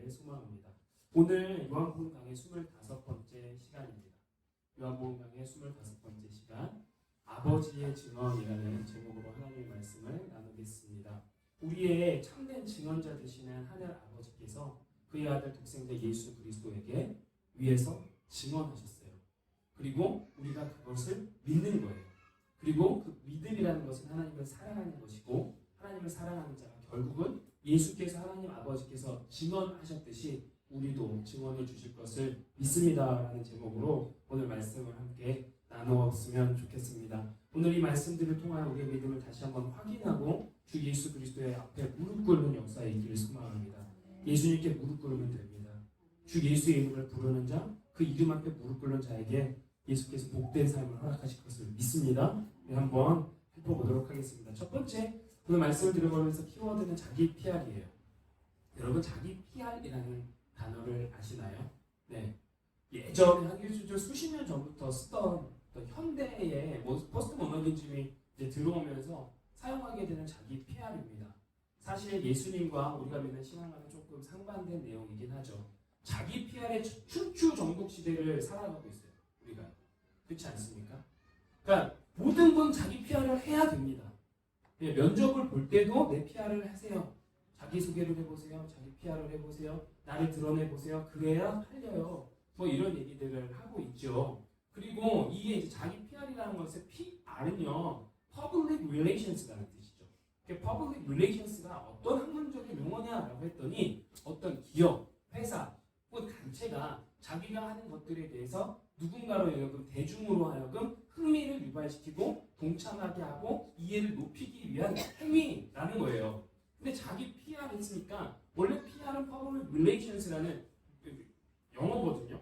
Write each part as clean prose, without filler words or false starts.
되기를 소망합니다. 오늘 요한복음 강의 25번째 시간입니다. 요한복음 강의 25번째 시간, 아버지의 증언이라는 제목으로 하나님의 말씀을 나누겠습니다. 우리의 참된 증언자 되시는 하늘 아버지께서 그의 아들 독생자 예수 그리스도에게 위해서 증언하셨어요. 그리고 우리가 그것을 믿는 거예요. 그리고 그 믿음이라는 것은 하나님을 사랑하는 것이고, 하나님을 사랑하는 자가 결국은 예수께서 하나님 아버지께서 증언하셨듯이 우리도 증언해 주실 것을 믿습니다라는 제목으로 오늘 말씀을 함께 나누었으면 좋겠습니다. 오늘 이 말씀들을 통하여 우리의 믿음을 다시 한번 확인하고 주 예수 그리스도의 앞에 무릎 꿇는 역사에 있기를 소망합니다. 예수님께 무릎 꿇으면 됩니다. 주 예수의 이름을 부르는 자, 그 이름 앞에 무릎 꿇는 자에게 예수께서 복된 삶을 허락하실 것을 믿습니다. 네, 한번 해보도록 하겠습니다. 첫 번째, 오늘 말씀을 들어보면서 키워드는 자기 PR이에요. 여러분, 자기 PR이라는 단어를 아시나요? 네. 예전에 한 수십 년 전부터 쓰던 현대의 포스트 모더니즘이 이제 들어오면서 사용하게 되는 자기 PR입니다. 사실 예수님과 우리가 믿는 신앙과는 조금 상반된 내용이긴 하죠. 자기 PR의 춘추 전국 시대를 살아가고 있어요. 우리가. 그렇지 않습니까? 그러니까 모든 건 자기 PR을 해야 됩니다. 면접을 볼 때도 내 PR을 하세요. 자기소개를 해보세요. 자기 PR을 해보세요. 나를 드러내보세요. 그래야 팔려요. 뭐 이런 얘기들을 하고 있죠. 그리고 이게 이제 자기 PR이라는 것의 PR은요, Public Relations라는 뜻이죠. Public Relations가 어떤 학문적인 용어냐라고 했더니 어떤 기업, 회사, 혹은 단체가 자기가 하는 것들에 대해서 누군가로 하여금 대중으로 하여금 흥미를 유발시키고 동참하게 하고 이해를 높이기 위한 행위라는 거예요. 근데 자기 PR 했으니까 원래 PR은 Public Relations라는 영어거든요.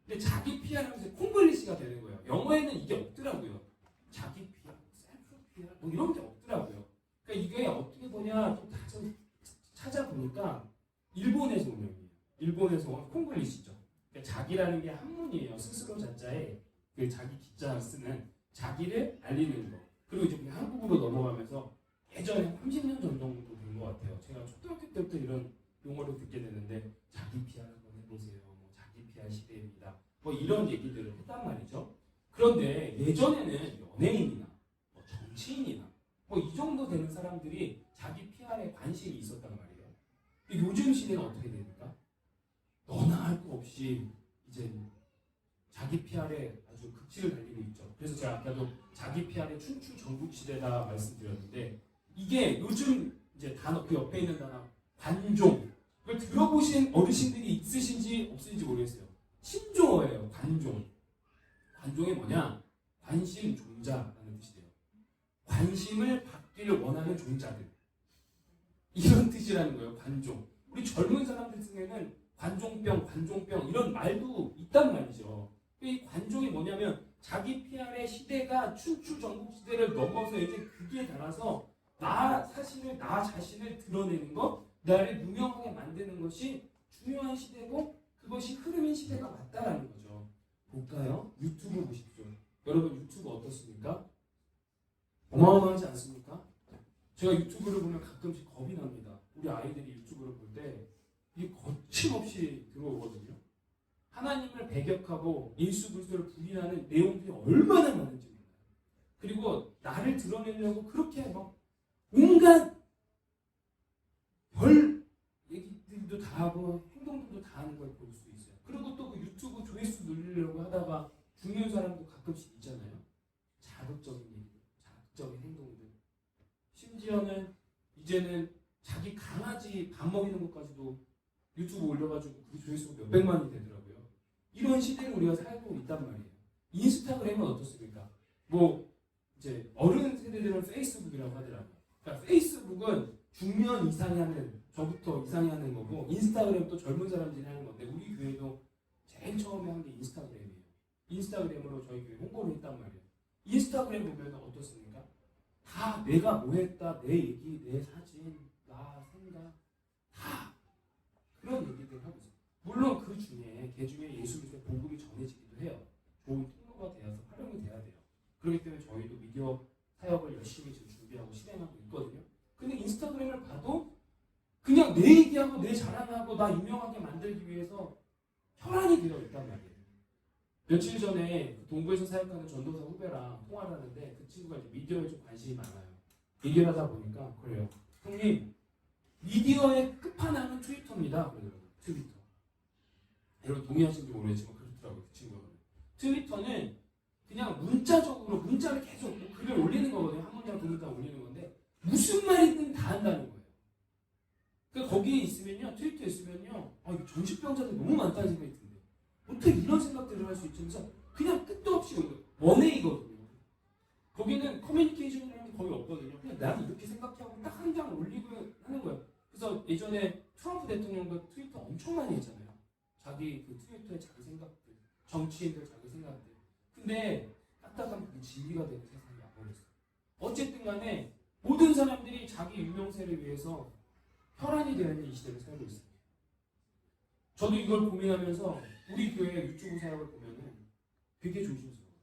근데 자기 PR 하면서 콩글리시가 되는 거예요. 영어에는 이게 없더라고요. 자기 PR, 셀프 PR 뭐 이런 게 없더라고요. 그러니까 이게 어떻게 보냐 좀 찾아보니까 일본에서 온 영어예요. 일본에서 온 콩글리시죠. 그러니까 자기라는 게 한문이에요. 스스로 자자에 그 자기 기자를 쓰는 자기를 알리는 거. 그리고 이제 그냥 한국으로 넘어가면서 예전에 30년 전 정도 된 것 같아요. 제가 초등학교 때부터 이런 용어를 듣게 됐는데 자기 PR 한번 해보세요. 뭐 자기 PR 시대입니다. 뭐 이런 얘기들을 했단 말이죠. 그런데 예전에는 연예인이나 뭐 정치인이나 뭐 이 정도 되는 사람들이 자기 PR에 관심이 있었단 말이에요. 근데 요즘 시대는 어떻게 됩니까? 너나 할 거 없이 이제 자기 PR에 아주 극치를 달리고 있죠. 그래서 제가 아까도 자기 PR의 춘추 전국 시대다 말씀드렸는데 이게 요즘 이제 단어 그 옆에 있는 단어 관종 그걸 들어보신 어르신들이 있으신지 없으신지 모르겠어요. 신조어예요. 관종. 관종이 뭐냐? 관심 종자라는 뜻이에요. 관심을 받기를 원하는 종자들. 이런 뜻이라는 거예요. 관종. 우리 젊은 사람들 중에는 관종병 이런 말도 있단 말이죠. 이 관종이 뭐냐면 자기 PR의 시대가 춘추 전국 시대를 넘어서 이제 그게 달아서 나 자신을 드러내는 것, 나를 유명하게 만드는 것이 중요한 시대고 그것이 흐름인 시대가 맞다라는 거죠. 볼까요? 유튜브 보십시오. 여러분 유튜브 어떻습니까? 어마어마하지 않습니까? 제가 유튜브를 보면 가끔씩 겁이 납니다. 우리 아이들이 유튜브를 볼 때 이게 거침없이 들어오거든요. 하나님을 배격하고 예수 그리스도를 부인하는 내용들이 얼마나 많은지 몰라요. 그리고 나를 드러내려고 그렇게 막 온갖 별 얘기들도 다 하고 행동들도 다 하는 걸 볼 수 있어요. 그리고 또 그 유튜브 조회수 늘리려고 하다가 죽는 사람도 가끔씩 있잖아요. 자극적인 얘기들, 자극적인 행동들. 심지어는 이제는 자기 강아지 밥 먹이는 것까지도 유튜브 올려가지고 그 조회수가 몇백만이 되더라고요. 이런 시대를 우리가 살고 있단 말이에요. 인스타그램은 어떻습니까? 뭐 이제 어른 세대들은 페이스북이라고 하더라고요. 그러니까 페이스북은 중년 이상이 하는, 저부터 이상이 하는 거고, 인스타그램 또 젊은 사람들이 하는 건데, 우리 교회도 제일 처음에 한 게 인스타그램이에요. 인스타그램으로 저희 교회 홍보를 했단 말이에요. 인스타그램 보면 어떻습니까? 다 내가 뭐 했다, 내 얘기, 내 사진, 나 생각, 다 그런 얘기들 하고 있어요. 물론 그 중에 개 중에 예수 그리스도의 복음이 전해지기도 해요. 좋은 통로가 되어서 활용이 돼야 돼요. 그렇기 때문에 저희도 미디어 사역을 열심히 지금 준비하고 실행하고 있거든요. 근데 인스타그램을 봐도 그냥 그냥 내 얘기하고 내 자랑하고 나 유명하게 만들기 위해서 혈안이 되어 있단 말이에요. 며칠 전에 동부에서 사역하는 전도사 후배랑 통화를 하는데 그 친구가 이제 미디어에 좀 관심이 많아요. 얘기를 하다 보니까 그래요. 형님, 미디어의 끝판왕은 트위터입니다. 그러더라고요. 트위터. 여러분 동의하시는지 모르겠지만 그렇더라고요. 그 친구가. 트위터는 그냥 문자적으로 문자를 계속 글을 올리는 거거든요. 한 문장 두 문장 올리는 건데 무슨 말이든 다 한다는 거예요. 그러니까 거기에 있으면요, 트위터에 있으면요, 이거 정신병자들 너무 많다는 생각이 드는데 어떻게 이런 생각들을 할 수 있지? 그래서 그냥 끝도 없이 원웨이거든요. 거기는 커뮤니케이션이라는 게 거의 없거든요. 그냥 나는 이렇게 생각하고 딱 한 장 올리고 하는 거예요. 그래서 예전에 트럼프 대통령도 트위터 엄청 많이 했잖아요. 자기 그 트위터에 자기 생각들, 정치인들 자기 생각들. 근데 딱딱한 그게 진리가 되는 세상이 와버렸어요. 어쨌든 간에 모든 사람들이 자기 유명세를 위해서 혈안이 되어 있는 이 시대를 살고 있습니다. 저도 이걸 고민하면서 우리 교회 유튜브 사역을 보면은 되게 조심스러워요.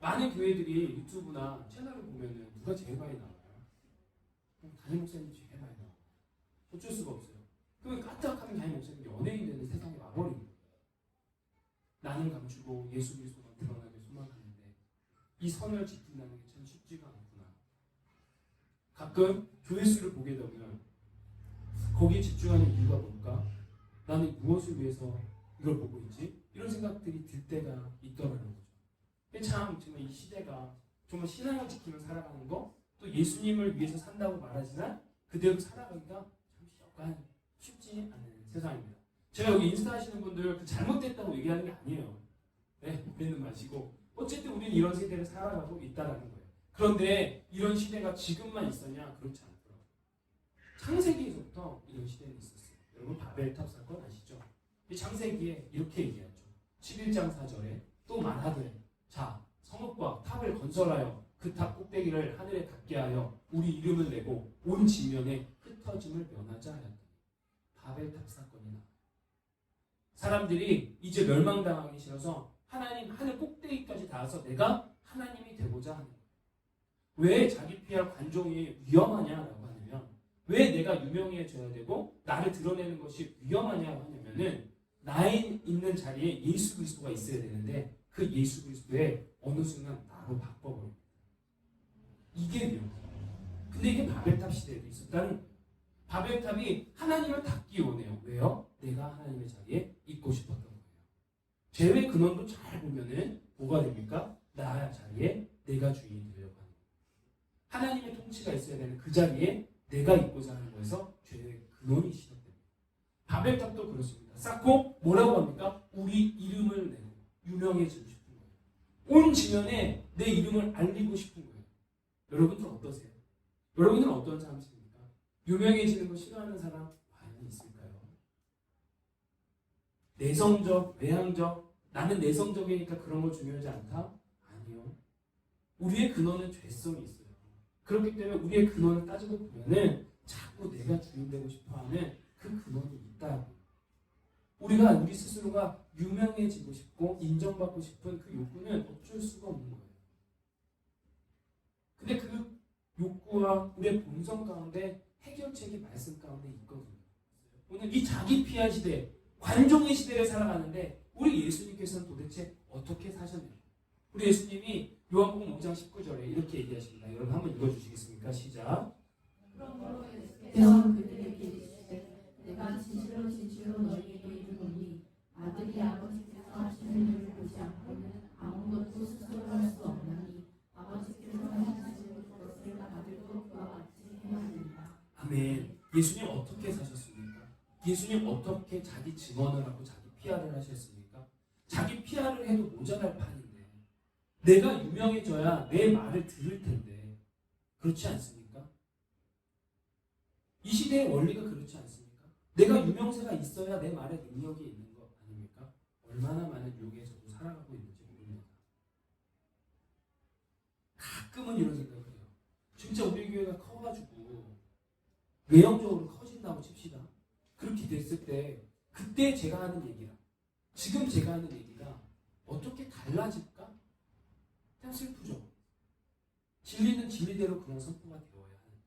많은 교회들이 유튜브나 채널을 보면은 누가 제일 많이 나와요? 담임 목사님이 제일 많이 나와요. 어쩔 수가 없어요. 그러면 까딱하면 담임 목사님이 연예인 되는 세상에 와버린 거예요. 나는 감추고 예수 그리스도만 드러나게 소망하는데 이 선을 지킨다는 게 참 쉽지가 않구나. 가끔 조회수를 보게 되면 거기에 집중하는 이유가 뭘까? 나는 무엇을 위해서 이걸 보고 있지? 이런 생각들이 들 때가 있더라는 거죠. 참 정말 이 시대가 정말 신앙을 지키며 살아가는 거, 또 예수님을 위해서 산다고 말하지만 그대로 살아가기가 참 약간 쉽지 않은 세상입니다. 제가 여기 인스타 하시는 분들 잘못됐다고 얘기하는 게 아니에요. 네, 오해는 마시고 어쨌든 우리는 이런 세대를 살아가고 있다는 거예요. 그런데 이런 시대가 지금만 있었냐? 그렇지 않더라고요. 창세기에서부터 이런 시대는 있었어요. 여러분 바벨탑 사건 아시죠? 창세기에 이렇게 얘기하죠. 11장 4절에 또 말하되 자 성읍과 탑을 건설하여 그 탑 꼭대기를 하늘에 닿게 하여 우리 이름을 내고 온 지면에 흩어짐을 면하자 하였다. 바벨탑 사건이 나와요. 사람들이 이제 멸망당하기 싫어서 하나님 하늘 꼭대기까지 닿아서 내가 하나님이 되고자 하는 거예요. 왜 자기 PR 관종이 위험하냐라고 하냐면 왜 내가 유명해져야 되고 나를 드러내는 것이 위험하냐고 하냐면은 나에 있는 자리에 예수 그리스도가 있어야 되는데 그 예수 그리스도에 어느 순간 나로 바꿔버립니다. 이게 위험해요. 근데 이게 바벨탑 시대에도 있었다는 거예요. 바벨탑이 하나님을 닫기 원해요. 왜요? 내가 하나님의 자리에 있고 싶었던 거예요. 죄의 근원도 잘 보면은 뭐가 됩니까? 나 자리에 내가 주인이 되려고 하는 거예요. 하나님의 통치가 있어야 되는 그 자리에 내가 있고자 하는 거에서 죄의 근원이 시작됩니다. 바벨탑도 그렇습니다. 쌓고 뭐라고 합니까? 우리 이름을 내고 유명해지고 싶은 거예요. 온 지면에 내 이름을 알리고 싶은 거예요. 여러분들은 어떠세요? 여러분들은 어떤 사람이십니까? 유명해지는 거 싫어하는 사람 과연 있을까요? 내성적, 외향적, 나는 내성적이니까 그런 거 중요하지 않다? 아니요. 우리의 근원은 죄성이 있어요. 그렇기 때문에 우리의 근원을 따지고 보면은 자꾸 내가 주인 되고 싶어하는 그 근원이 있다. 우리가 우리 스스로가 유명해지고 싶고 인정받고 싶은 그 욕구는 어쩔 수가 없는 거예요. 근데 그 욕구와 우리의 본성 가운데 해결책이 말씀 가운데 있거든요. 오늘 이 자기 피할 시대, 관종의 시대를 살아가는데 우리 예수님께서는 도대체 어떻게 사셨나요? 우리 예수님이 요한복음 5장 19절에 이렇게 얘기하십니다. 여러분 한번 읽어주시겠습니까? 시작. 그러므로 그들에게 이르시되 내가 진실로 진실로 너희에게 이르노니 아들이 아버지께서 하시는 일을 보지 않고는 아무것도 스스로 할 수 없나니 아버지께서 하시는 것을 아들도 그와 같이 해야 합니다. 아멘. 예수님 어떻게 사셨습니까? 예수님 어떻게 자기 증언을 하고 자기 PR을 하셨습니까? 자기 PR을 해도 모자랄 판인데 내가 유명해져야 내 말을 들을 텐데 그렇지 않습니까? 이 시대의 원리가 그렇지 않습니까? 내가 유명세가 있어야 내 말에 능력이 있는 것 아닙니까? 얼마나 많은 유혹에 저도 살아가고 있는지 모릅니다. 가끔은 이런 생각을 해요. 진짜 우리 교회가 커가지고 외형적으로 커진다고 칩시다. 그렇게 됐을 때 그때 제가 하는 얘기랑 지금 제가 하는 얘기가 어떻게 달라질까? 참 슬프죠. 진리는 진리대로 그냥 선포가 되어야 하는.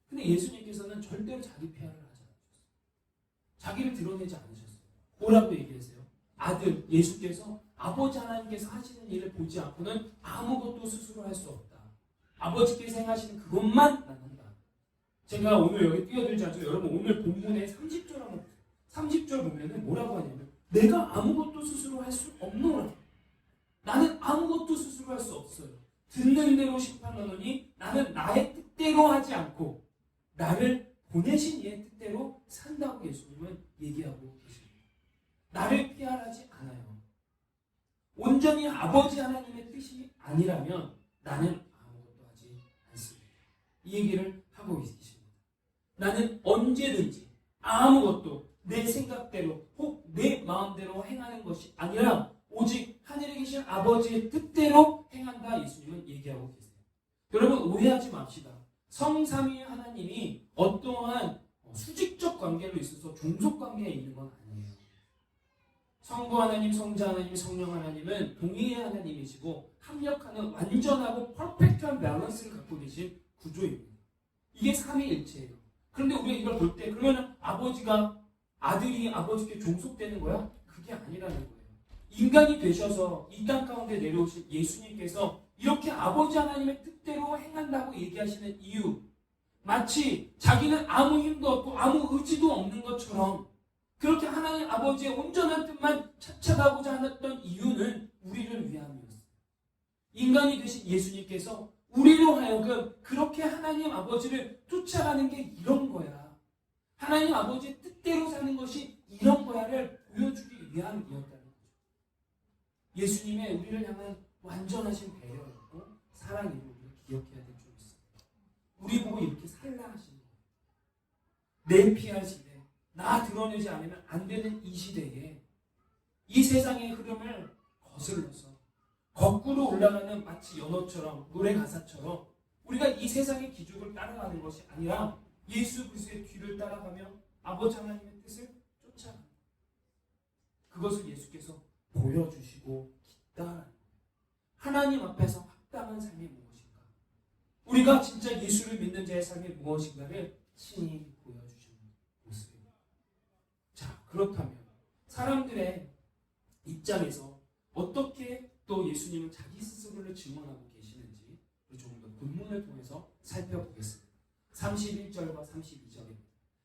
근데 예수님께서는 절대로 자기 폐하를 하지 않으셨어요. 자기를 드러내지 않으셨어요. 뭐라고 얘기했어요? 아들 예수께서 아버지 하나님께서 하시는 일을 보지 않고는 아무것도 스스로 할 수 없다. 아버지께서 행하시는 그것만 난 한다. 제가 오늘 여기 뛰어들지 않죠. 여러분 오늘 본문에 30절 한번 보세요. 30절 보면은 뭐라고 하냐면 내가 아무것도 스스로 할 수 없노라. 나는 아무것도 스스로 할 수 없어요. 듣는 대로 심판하노니 나는 나의 뜻대로 하지 않고 나를 보내신 이의 뜻대로 산다고 예수님은 얘기하고 계십니다. 나를 피하지 않아요. 온전히 아버지 하나님의 뜻이 아니라면 나는 아무것도 하지 않습니다. 이 얘기를 하고 계십니다. 나는 언제든지 아무것도 내 생각대로 혹 내 마음대로 행하는 것이 아니라 오직 하늘에 계신 아버지의 뜻대로 행한다. 예수님은 얘기하고 계세요. 여러분 오해하지 맙시다. 성삼위 하나님이 어떠한 수직적 관계로 있어서 종속 관계에 있는 건 아니에요. 성부 하나님, 성자 하나님, 성령 하나님은 동일의 하나님이시고 합력하는 완전하고 퍼펙트한 밸런스를 갖고 계신 구조입니다. 이게 삼위일체예요. 그런데 우리가 이걸 볼 때 그러면 아버지가 아들이 아버지께 종속되는 거야? 그게 아니라는 거예요. 인간이 되셔서 이 땅 가운데 내려오신 예수님께서 이렇게 아버지 하나님의 뜻대로 행한다고 얘기하시는 이유, 마치 자기는 아무 힘도 없고 아무 의지도 없는 것처럼 그렇게 하나님 아버지의 온전한 뜻만 찾아가고자 하였던 이유는 우리를 위함이었어요. 인간이 되신 예수님께서 우리로 하여금 그렇게 하나님 아버지를 쫓아가는 게 이런 거야. 하나님 아버지의 뜻대로 사는 것이 이런 거야를 보여주기 위함이었다는 거죠. 예수님의 우리를 향한 완전하신 배려였고 사랑이고 우리가 기억해야 될 점이 있어요. 우리 보고 이렇게 살라 하시는 거예요. 내 피할 시대, 나 드러내지 않으면 안 되는 이 시대에 이 세상의 흐름을 거슬러서 거꾸로 올라가는 마치 연어처럼 노래 가사처럼 우리가 이 세상의 기죽을 따라가는 것이 아니라 예수 그리스도의 뒤를 따라가며 아버지 하나님의 뜻을 쫓아가는 거예요. 그것을 예수께서 보여주시고 있다라는 거예요. 하나님 앞에서 합당한 삶이 무엇인가? 우리가 진짜 예수를 믿는 자의 삶이 무엇인가를 친히 보여주시는 모습입니다. 자, 그렇다면 사람들의 입장에서 어떻게 또 예수님은 자기 스스로를 증언하고 계시는지 조금 더 본문을 통해서 살펴보겠습니다. 31절과 32절입니다.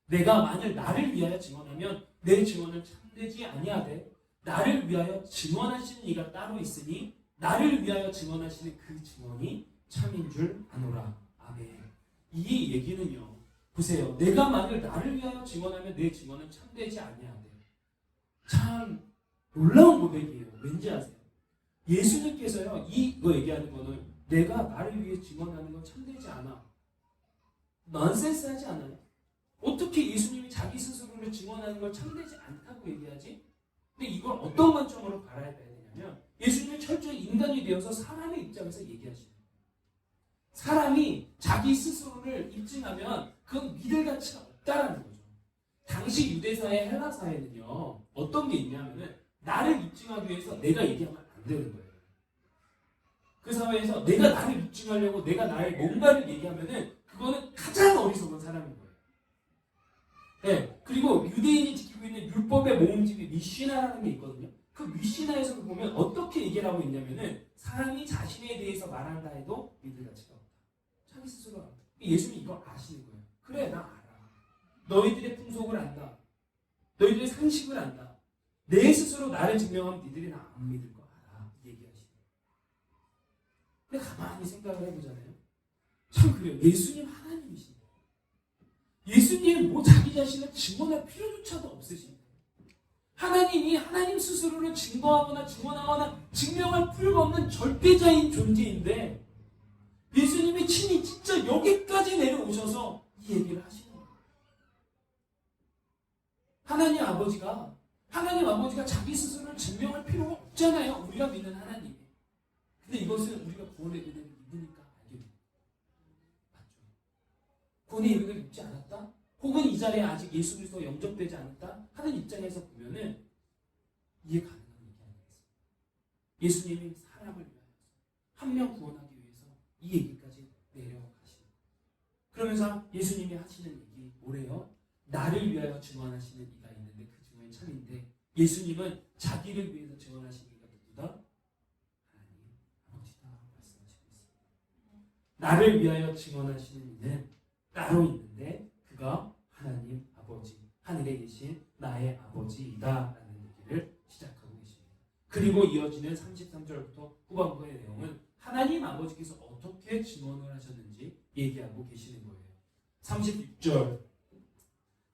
내가 만일 나를 위하여 증언하면 내 증언은 참되지 아니하되 나를 위하여 증언하시는 이가 따로 있으니 나를 위하여 증언하시는 그 증언이 참인 줄 아노라. 아멘. 이 얘기는요. 보세요. 내가 만일 나를 위하여 증언하면 내 증언은 참되지 아니하되. 참 놀라운 고백이에요. 왠지 아세요? 예수님께서요. 이거 얘기하는 거는 내가 나를 위해 증언하는 건 참되지 않아. 넌센스 하지 않아요? 어떻게 예수님이 자기 스스로를 증언하는 걸 참되지 않다고 얘기하지? 근데 이걸 어떤 관점으로 바라봐야 되냐면 예수님은 철저히 인간이 되어서 사람의 입장에서 얘기하시는 거예요. 사람이 자기 스스로를 입증하면 그건 믿을 가치가 없다라는 거죠. 당시 유대사회 헬라사회는요. 어떤 게 있냐면은 나를 입증하기 위해서 내가 얘기하면 안 되는 거예요. 그 사회에서 내가 나를 입증하려고 내가 나의 뭔가를 얘기하면은 그거는 가장 어리석은 사람인 거예요. 네. 그리고 유대인이 지키고 있는 율법의 모음집이 미시나라는 게 있거든요. 그 미시나에서 보면 어떻게 얘기를 하고 있냐면은 사람이 자신에 대해서 말한다 해도 믿을 가치가 없다. 자기 스스로 알아. 예수님이 이걸 아시는 거예요. 그래, 나 알아. 너희들의 풍속을 안다. 너희들의 상식을 안다. 내 스스로 나를 증명하면 니들이 나 안 믿을 거 알아. 얘기하시는 거예요. 근데 가만히 생각을 해보잖아요. 참 그래요. 예수님 하나님이신데 예수님은 뭐 자기 자신을 증언할 필요조차도 없으신데 하나님이 하나님 스스로를 증거하거나 증언하거나 증명할 필요가 없는 절대자인 존재인데 예수님이 친히 진짜 여기까지 내려오셔서 이 얘기를 하시는 거예요. 하나님 아버지가 자기 스스로를 증명할 필요가 없잖아요. 우리가 믿는 하나님이. 근데 이것은 우리가 구원의 은혜를 믿으니까 알게 됩니다. 구원의 이름을 믿지 않았다? 혹은 이 자리에 아직 예수 그리스도가 영접되지 않았다? 하는 입장에서 보면은 이해 가능한 얘기 아니겠습니까? 예수님이 사람을 위하여 한 명 구원하기 위해서 이 얘기까지 내려가시는 거예요. 그러면서 예수님이 하시는 얘기 뭐래요? 나를 위하여 증언하시는 이가 있는 참인데 예수님은 자기를 위해서 증언하신 이가 누구다? 하나님 아버지다 말씀하시고 있습니다. 나를 위하여 증언하시는 이는 따로 있는데 그가 하나님 아버지, 하늘에 계신 나의 아버지이다라는 얘기를 시작하고 계십니다. 그리고 이어지는 33절부터 후반부의 내용은 하나님 아버지께서 어떻게 증언을 하셨는지 얘기하고 계시는 거예요. 36절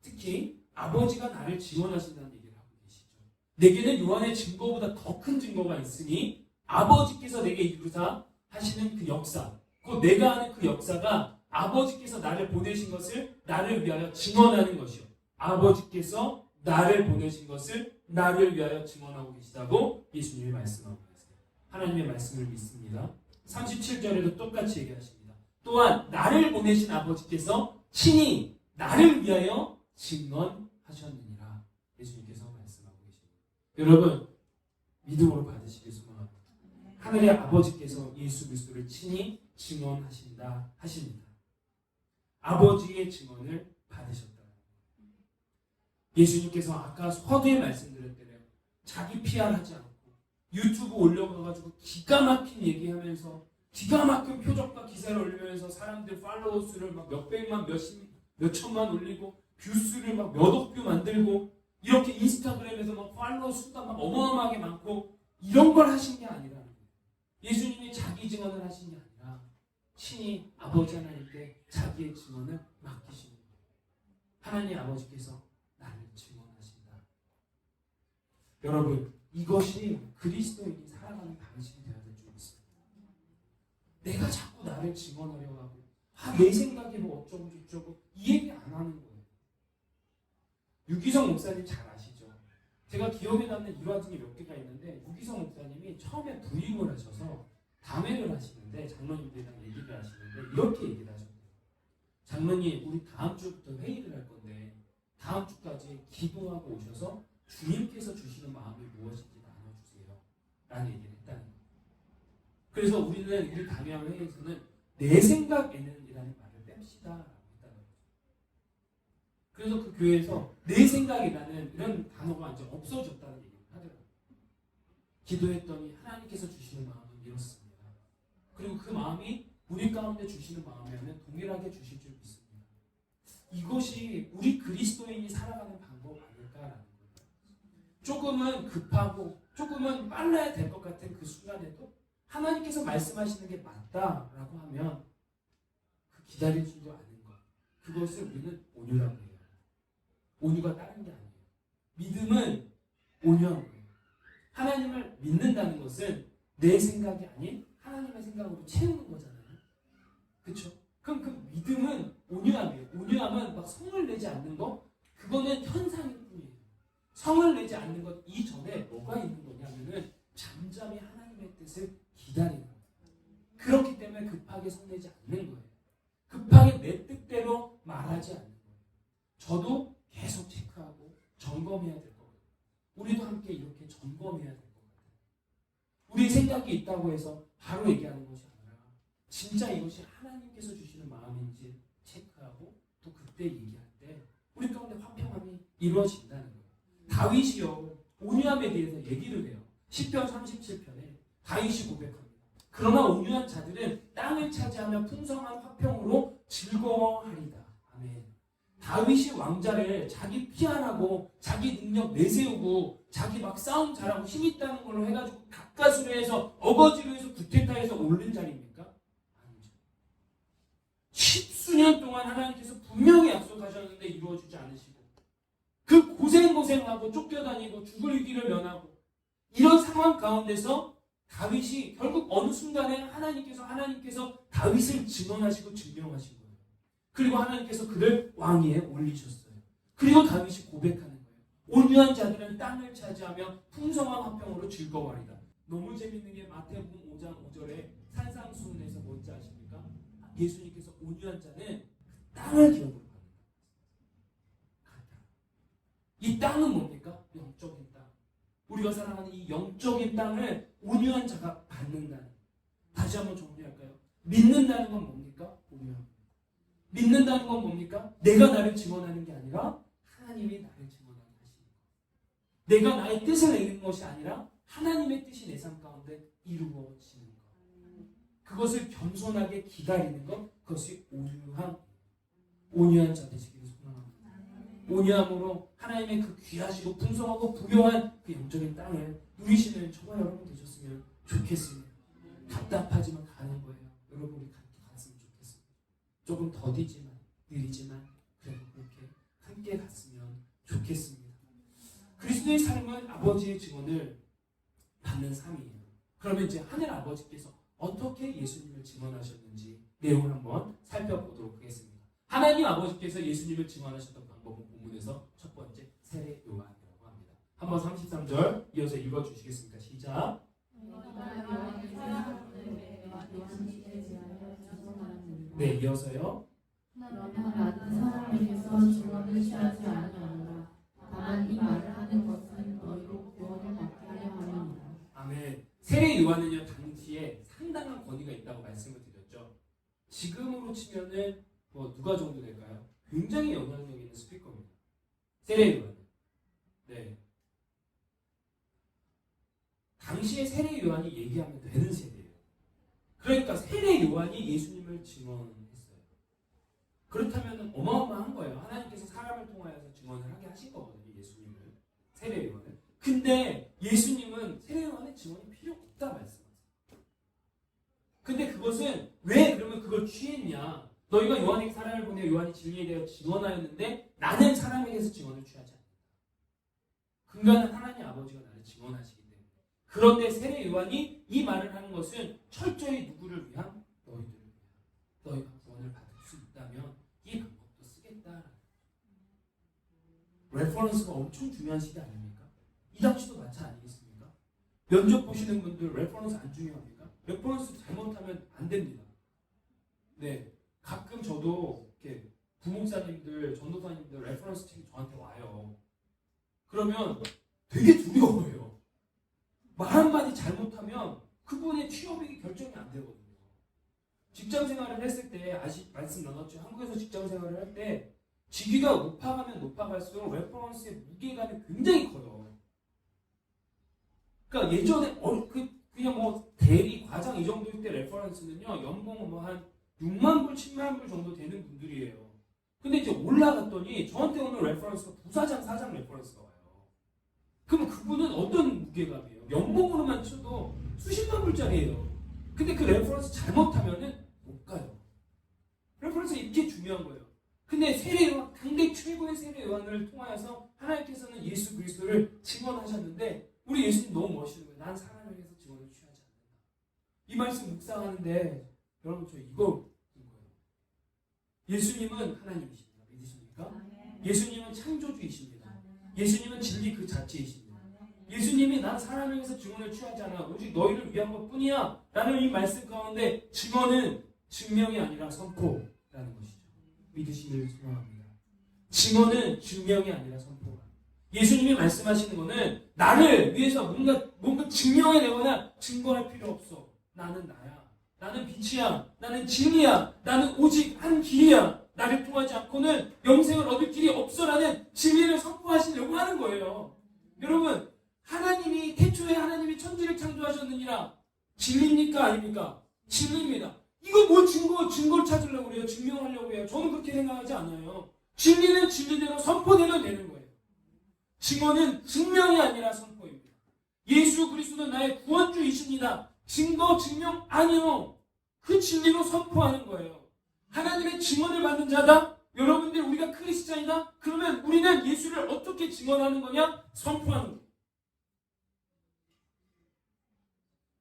특히 아버지가 나를 증언하신다는 얘기를 하고 계시죠. 내게는 요한의 증거보다 더 큰 증거가 있으니 아버지께서 내게 이루사 하시는 그 역사, 그 내가 하는 그 역사가 아버지께서 나를 보내신 것을 나를 위하여 증언하는 것이요. 아버지께서 나를 보내신 것을 나를 위하여 증언하고 계시다고 예수님이 말씀하고 계세요. 하나님의 말씀을 믿습니다. 37절에도 똑같이 얘기하십니다. 또한 나를 보내신 아버지께서 친히 나를 위하여 증언하셨느니라. 예수님께서 말씀하고 계십니다. 여러분 믿음으로 받으시길 소망합니다. 하늘의 아버지께서 예수 그리스도를 친히 증언하신다 하십니다. 아버지의 증언을 받으셨다. 예수님께서 아까 서두에 말씀드렸대요. 자기 PR하지 않고 유튜브 올려가가지고 기가 막힌 얘기하면서 기가 막힌 표적과 기사를 올리면서 사람들 팔로워 수를 막 몇백만, 몇천만 올리고 뷰수를 막 몇억 뷰 만들고 이렇게 인스타그램에서 막 팔로워 수가 막 어마어마하게 많고 이런 걸 하신 게 아니라 예수님이 자기 증언을 하신 게 아니라 친히 아버지 하나님께 자기의 증언을 맡기시는 거예요. 하나님 아버지께서 나를 증언하신다. 여러분 이것이 그리스도인이 살아가는 방식이 되어야 될 줄 믿습니다. 내가 자꾸 나를 증언하려고 하고 내 생각이 뭐 어쩌고 저쩌고 이 얘기 안 하는 거예요. 유기성 목사님 잘 아시죠? 제가 기억에 남는 일화 중에 몇 개가 있는데 유기성 목사님이 처음에 부임을 하셔서 담회를 하시는데 장로님들이랑 얘기를 하시는데 이렇게 얘기를 하셨대요. 장로님 우리 다음 주부터 회의를 할 건데 다음 주까지 기도하고 오셔서 주님께서 주시는 마음이 무엇인지 나눠주세요 라는 얘기를 했다는 거예요. 그래서 우리는 우리 담회한 회의에서는 내 생각에는 이라는 말을 뺍시다 라고 했다는 거죠. 그래서 그 교회에서 내 생각이라는 이런 단어가 이제 없어졌다는 얘기를 하더라고요. 기도했더니 하나님께서 주시는 마음은 이렇습니다. 그리고 그 마음이 우리 가운데 주시는 마음이라면 동일하게 주실 줄 믿습니다. 이것이 우리 그리스도인이 살아가는 방법 아닐까라는 거예요. 조금은 급하고 조금은 빨라야 될 것 같은 그 순간에도 하나님께서 말씀하시는 게 맞다라고 하면 그 기다릴 줄도 아는 것, 그것을 우리는 온유라고 해요. 온유가 다른 게 아니에요. 믿음은 온유한 거예요. 하나님을 믿는다는 것은 내 생각이 아닌 하나님의 생각으로 채우는 거잖아요. 그렇죠? 그럼 그 믿음은 온유함이에요. 온유함은 막 성을 내지 않는 거, 그거는 현상일 뿐이에요. 성을 내지 않는 것 이전에 뭐가 있는 거냐면은 잠잠히 하나님의 뜻을 기다리는 거예요. 그렇기 때문에 급하게 성내지 않는 거예요. 급하게 내 뜻대로 말하지 않는 거예요. 저도 계속 체크하고 점검해야 될 것 같아요. 우리도 함께 이렇게 점검해야 될 것 같아요. 우리 생각이 있다고 해서 바로 얘기하는 것이 아니라 진짜 이것이 하나님께서 주시는 마음인지 체크하고 또 그때 얘기할 때 우리 가운데 화평함이 이루어진다는 거예요. 다윗이요 온유함에 대해서 얘기를 해요. 시편 37편에 다윗이 고백합니다. 그러나 온유한 자들은 땅을 차지하며 풍성한 화평으로 즐거워하리다. 아멘. 다윗이 왕자를 자기 피하라고 자기 능력 내세우고 자기 막 싸움 잘하고 힘 있다는 걸로 해가지고 가까스로 해서 어거지로 해서 구테타에서 오른 자리입니까? 아니죠. 십수년 동안 하나님께서 분명히 약속하셨는데 이루어지지 않으시고 그 고생하고 쫓겨다니고 죽을 위기를 면하고 이런 상황 가운데서 다윗이 결국 어느 순간에 하나님께서 다윗을 증언하시고 증명하신 거예요. 그리고 하나님께서 그를 왕위에 올리셨어요. 그리고 다윗이 고백하는 거예요. 온유한 자들은 땅을 차지하며 풍성한 화평으로 즐거워하리다. 너무 재밌는 게 마태복음 5장 5절에 산상수훈에서 뭔지 아십니까? 예수님께서 온유한 자는 그 땅을 기업으로 받는다. 이 땅은 뭡니까? 영적인 땅. 우리가 살아가는 이 영적인 땅을 온유한 자가 받는다는. 다시 한번 정리할까요? 믿는다는 건 뭡니까? 온유함. 믿는다는 건 뭡니까? 내가 나를 증언하는 게 아니라 하나님이 나를 증언하게 하시는 것. 내가 나의 뜻을 내는 것이 아니라 하나님의 뜻이 내 삶 가운데 이루어지는 것. 그것을 겸손하게 기다리는 것, 그것이 온유한 자 되시기를 소망합니다. 온유함으로 하나님의 그 귀하시고 풍성하고 부요한 그 영적인 땅을 누리시는 저와 여러분 되셨으면 좋겠습니다. 답답하지만 가는 거예요. 여러분이 갔으면 좋겠습니다. 조금 더디지만 느리지만 그래도 그렇게 함께 갔으면 좋겠습니다. 그리스도의 삶은 아버지의 증언을 받는 삶이에요. 그러면 이제 하늘 아버지께서 어떻게 예수님을 증언하셨는지 내용을 한번 살펴보도록 하겠습니다. 하나님 아버지께서 예수님을 증언하셨던 방법은 본문에서 첫 번째 세례 요한이라고 합니다. 한번 33절 이어서 읽어주시겠습니까? 시작. 네, 이어서요. 너는 많은 사람에게서 증언을 취하지 아니하노라. 다만 이 말을 하는 것은 너희로 구원을 받게 하려 함이니라. 아멘. 세례 요한은요 당시에 상당한 권위가 있다고 말씀을 드렸죠. 지금으로 치면은 뭐 누가 정도 될까요? 굉장히 영향력 있는 스피커입니다. 세례 요한. 네. 당시에 세례 요한이 얘기하면 되는 세대예요. 그러니까 세례 요한이 예수님을 증언했어요. 그렇다면 어마어마한 거예요. 하나님께서 사람을 통하여서 증언을 하게 하신 거거든요. 예수님을. 세례 요한을. 근데 예수님은 세례 요한의 증언이 필요 없다 말씀하세요. 근데 그것은 왜 그러면 그걸 취했냐? 너희가 요한에게 사람을 보내 요한이 진리에 대해 증언하였는데 나는 사람에게서 증언을 취하지 않는다. 근간은 하나님 아버지가 나를 증언하시기 때문에. 그런데 세례 요한이 이 말을 하는 것은 철저히 누구를 위한? 너희들을 위한. 너희가 구원을 받을 수 있다면 이 방법도 쓰겠다라는. 레퍼런스가 엄청 중요한 시대 아닙니까? 이 당시도 마찬 아니겠습니까? 면접 보시는 분들 레퍼런스 안 중요합니까? 레퍼런스 잘못하면 안 됩니다. 네, 가끔 저도 이렇게 부목사님들, 전도사님들 레퍼런스 책이 저한테 와요. 그러면 되게 두려워요. 말 한마디 잘못하면 그분의 취업이 결정이 안 되거든요. 직장 생활을 했을 때 말씀 나눴죠. 한국에서 직장 생활을 할 때 직위가 높아가면 높아갈수록 레퍼런스의 무게감이 굉장히 커요. 그러니까 예전에 그냥 뭐 대리, 과장 이 정도일 때 레퍼런스는요 연봉은 뭐 한 6만 불, 7만 불 정도 되는 분들이에요. 근데 이제 올라갔더니 저한테 오는 레퍼런스가 부사장, 사장 레퍼런스가 와요. 그럼 그분은 어떤 무게감이에요? 연봉으로만 쳐도 수십만 불짜리예요. 근데 그 레퍼런스 잘못하면은 못 가요. 레퍼런스 이게 중요한 거예요. 근데 세례요한, 당대 최고의 세례요한을 통하여서 하나님께서는 예수 그리스도를 증언하셨는데 우리 예수님 너무 멋있는 거예요. 난 사람에게서 증언을 취하지 않는다. 이 말씀 묵상하는데 여러분 저 이거 거예요. 예수님은 하나님이십니다. 믿으십니까? 예수님은 창조주이십니다. 예수님은 진리 그 자체이십니다. 예수님이 난 사람에게서 증언을 취하지 않아 오직 너희를 위한 것뿐이야 라는 이 말씀 가운데 증언은 증명이 아니라 선포라는 것이죠. 믿으시길 소망합니다. 증언은 증명이 아니라 선포가. 예수님이 말씀하시는 것은 나를 위해서 뭔가 증명해내거나 증거할 필요 없어. 나는 나야. 나는 빛이야. 나는 진리야. 나는 오직 한 길이야. 나를 통하지 않고는 영생을 얻을 길이 없어라는 진리를 선포하시려고 하는 거예요. 여러분, 하나님이 태초에 하나님이 천지를 창조하셨느니라 진리입니까? 아닙니까? 진리입니다. 이거 뭐 증거를 찾으려고 그래요? 증명하려고 해요? 저는 그렇게 생각하지 않아요. 진리는 진리대로 선포되면 되는 거예요. 증언은 증명이 아니라 선포입니다. 예수 그리스도는 나의 구원주이십니다. 증거, 증명 아니요. 그 진리로 선포하는 거예요. 하나님의 증언을 받는 자다? 여러분들 우리가 크리스찬이다? 그러면 우리는 예수를 어떻게 증언하는 거냐? 선포하는 거예요.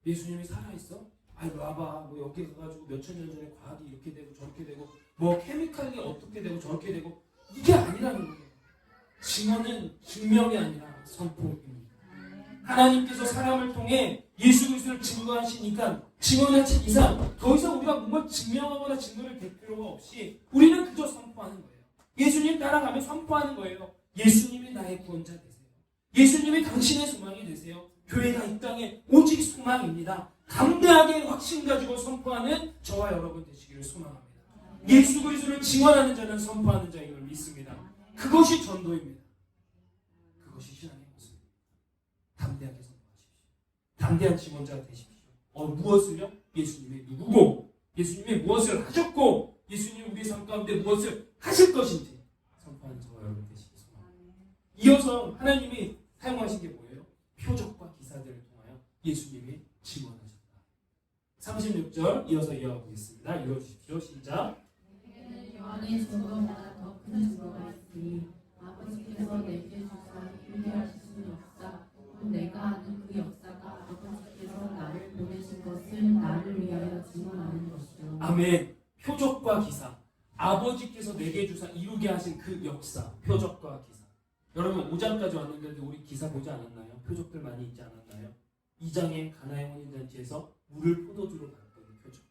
예수님이 살아있어? 아이 와봐. 뭐 여기 가가지고 몇천 년 전에 과학이 이렇게 되고 저렇게 되고 뭐 케미칼이 어떻게 되고 저렇게 되고 이게 아니라는 거예요. 증언은 증명이 아니라 선포입니다. 하나님께서 사람을 통해 예수 그리스도를 증거하시니까 증언하신 이상 더 이상 우리가 뭔가 증명하거나 증거를 댈 필요가 없이 우리는 그저 선포하는 거예요. 예수님 따라가며 선포하는 거예요. 예수님이 나의 구원자 되세요. 예수님이 당신의 소망이 되세요. 교회가 이 땅에 오직 소망입니다. 담대하게 확신 가지고 선포하는 저와 여러분 되시기를 소망합니다. 예수 그리스도를 증언하는 자는 선포하는 자임을 믿습니다. 그것이 전도입니다. 그것이 신앙의 모습입니다. 담대한 증언자가 되십시오. 무엇을요? 예수님이 누구고, 예수님이 무엇을 하셨고, 예수님이 우리의 삶 가운데 무엇을 하실 것인지 선포하는 저와 여러분 되시기 소망합니다. 이어서 하나님이 사용하신 게 뭐예요? 표적과 기사들을 통하여 예수님이 증언하셨다. 36절 이어서 이어가보겠습니다. 읽어주십시오. 시작. 요한의 증거보다 더 큰 증거가 있으니 아버지께서 내게 주사 이루게 하실 역사 곧 내가 아는 그 역사가 아버지께서 나를 보내신 것을 나를 위하여 증언하는 것이요. 아멘. 표적과 기사. 아버지께서 내게 주사 이루게 하신 그 역사, 표적과 기사. 여러분 5장까지 왔는데도 우리 기사 보지 않았나요? 표적들 많이 있지 않았나요? 2장의 가나의 혼인잔치에서 물을 포도주로 바꾸는 표적.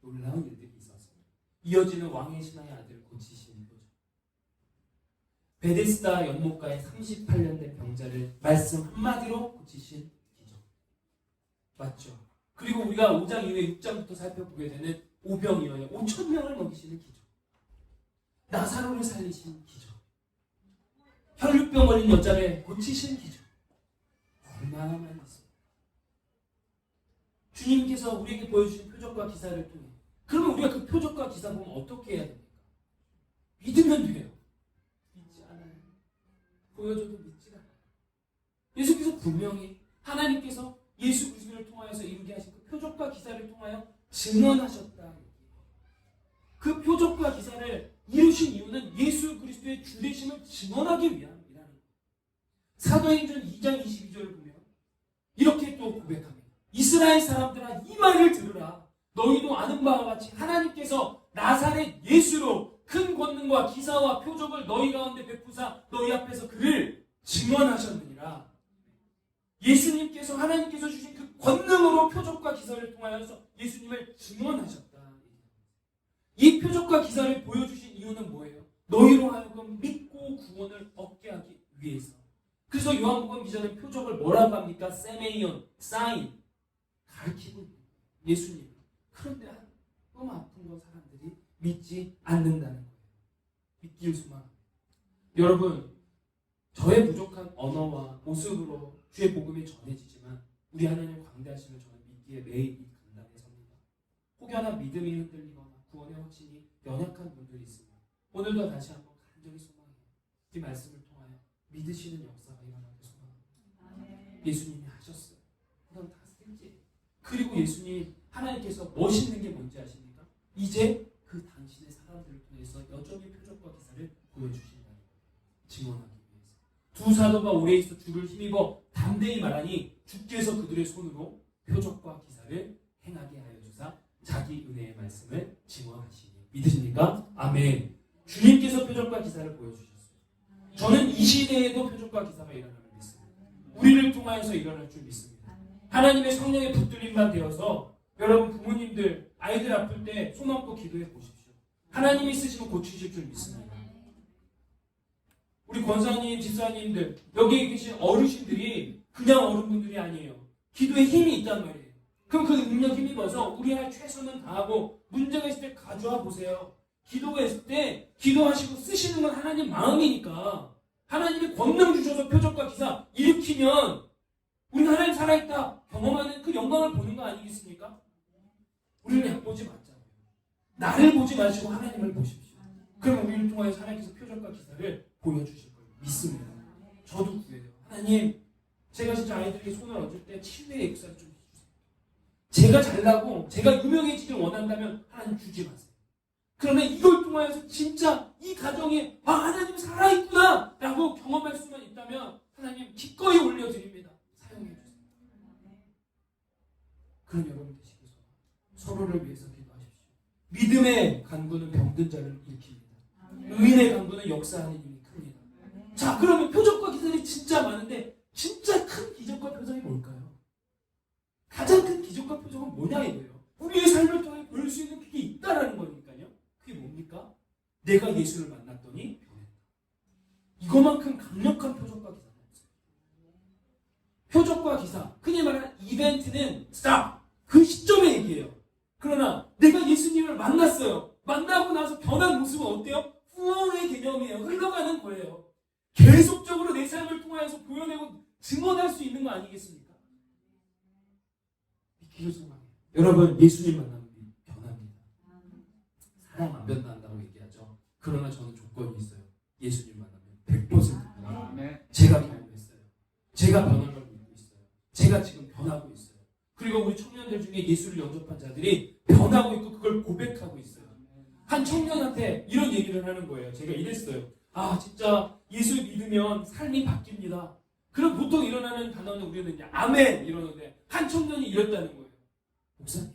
놀라운 일들이 있었습니다. 이어지는 왕의 신하의 아들을 고치시는 표적. 베데스다 연못가에 38년 된 병자를 말씀 한마디로 고치신 기적. 맞죠? 그리고 우리가 5장 이후에 6장부터 살펴보게 되는 오병이어의 5,000명을 먹이시는 기적. 나사로를 살리신 기적. 혈류병 걸린 여자를 고치신 기적. 얼마나 많이 있습니다. 주님께서 우리에게 보여주신 표적과 기사를 통해 그러면 우리가 그 표적과 기사 보면 어떻게 해야 됩니까? 믿으면 돼요. 믿지 않아요. 보여줘도 믿지 않아요. 예수께서 분명히 하나님께서 예수 그리스도를 통하여서 이루게 하신 그 표적과 기사를 통하여 증언하셨다. 그 표적과 기사를 이루신 이유는 예수 그리스도의 주되심을 증언하기 위함이라는 거예요. 사도행전 2장 22절을 보면 이렇게 또 고백합니다. 이스라엘 사람들아 이 말을 들으라. 너희도 아는 바와 같이 하나님께서 나사렛 예수로 큰 권능과 기사와 표적을 너희 가운데 베푸사 너희 앞에서 그를 증언하셨느니라. 예수님께서 하나님께서 주신 그 권능으로 표적과 기사를 통하여서 예수님을 증언하셨다. 이 표적과 기사를 보여주신 이유는 뭐예요? 너희로 하여금 믿고 구원을 얻게 하기 위해서. 그래서 요한복음 기자는 표적을 뭐라고 합니까? 세메이온, 사인, 가르치고 있는 예수님. 그런데 너무 아픈 건 사람들이 믿지 않는다는 거예요. 믿길 소망합니다. 여러분, 저의 부족한 언어와 모습으로 주의 복음이 전해지지만 우리 하나님 광대하심을 저는 믿기에 매일 간단히 섭니다. 혹여나 믿음이 흔들리거나 구원의 확신이 연약한 분들이 있으면 오늘도 다시 한번 간절히 소망해요. 이 말씀을 통하여 믿으시는 역사가 일어나길 소망합니다. 예수님이 하셨어요. 그럼 다 쓸지. 그리고 예수님 하나님께서 멋있는 게 뭔지 아십니까? 이제 그 당신의 사람들을 통해서 여전히 표적과 기사를 보여주신다는 거예요. 증언하기 위해서. 두 사도가 오래 있어 주를 힘입어 담대히 말하니 주께서 그들의 손으로 표적과 기사를 행하게 하여 주사 자기 은혜의 말씀을 증언하시니. 믿으십니까? 아멘. 주님께서 표적과 기사를 보여주셨어요. 저는 이 시대에도 표적과 기사가 일어나는 믿습니다. 우리를 통하여서 일어날 줄 믿습니다. 하나님의 성령의 붙들림만 되어서 여러분 부모님들 아이들 아플 때 손 얹고 기도해 보십시오. 하나님이 쓰시면 고치실 줄 믿습니다. 우리 권사님, 집사님들 여기 계신 어르신들이 그냥 어른분들이 아니에요. 기도에 힘이 있단 말이에요. 그럼 그 능력 힘입어서 우리 할 최선은 다하고 문제가 있을 때 가져와 보세요. 기도가 있을 때 기도하시고 쓰시는 건 하나님 마음이니까 하나님이 권능 주셔서 표적과 기사 일으키면 우리는 하나님 살아있다 경험하는 그 영광을 보는 거 아니겠습니까? 우리는 얕보지 말자고요. 나를 보지 마시고 하나님을 보십시오. 그러면 우리를 통하여 하나님께서 표적과 기사를 보여주실 거예요. 믿습니다. 저도 구해요. 하나님, 제가 진짜 아이들에게 손을 얹을 때 치유의 역사를 좀 해주세요. 제가 잘나고 제가 유명해지길 원한다면 하나님 주지 마세요. 그러나 이걸 통하여서 진짜 이 가정에 하나님 살아있구나 라고 경험할 수만 있다면 하나님 기꺼이 올려드립니다. 사용해주세요. 그런 여러분 되시기 소망. 서로를 위해서 기도하십시오. 믿음의 간구는 병든 자를 일으킵니다. 의인의 간구는 역사하는 힘이 큽니다. 자, 그러면 표적과 기사들이 진짜 많은데 진짜 큰 기적과 표적이 뭘까요? 가장 큰 기적과 표적은 뭐냐 이거예요. 우리의 삶을 통해 볼 수 있는 그게 있다라는 거니까요. 그게 뭡니까? 내가 예수를 만났더니 변했다. 이거만큼 강력한 표적과 기사는 없어요. 표적과 기사, 흔히 말하는 이벤트는 스탑! 그 시점의 얘기예요. 그러나 내가 예수님을 만났어요. 만나고 나서 변한 모습은 어때요? 후원의 개념이에요. 흘러가는 거예요. 계속적으로 내 삶을 통하여서 보여내고 증언할 수 있는 거 아니겠습니까? 바뀌길 소망해요. 여러분, 예수님 만나면 변합니다. 사람 안 변한다고 얘기하죠. 그러나 저는 조건이 있어요. 예수님 만나면 100% 변합니다. 제가 경험했어요. 제가 변한 걸 믿고 있어요. 제가 지금 변하고 있어요. 그리고 우리 청년들 중에 예수를 영접한 자들이 변하고 있고 그걸 고백하고 있어요. 한 청년한테 이런 얘기를 하는 거예요. 제가 이랬어요. 아, 진짜 예수 믿으면 삶이 바뀝니다. 그럼 보통 일어나는 단어는 우리는 이제 아멘 이러는데 한 청년이 이랬다는 거예요. 목사님,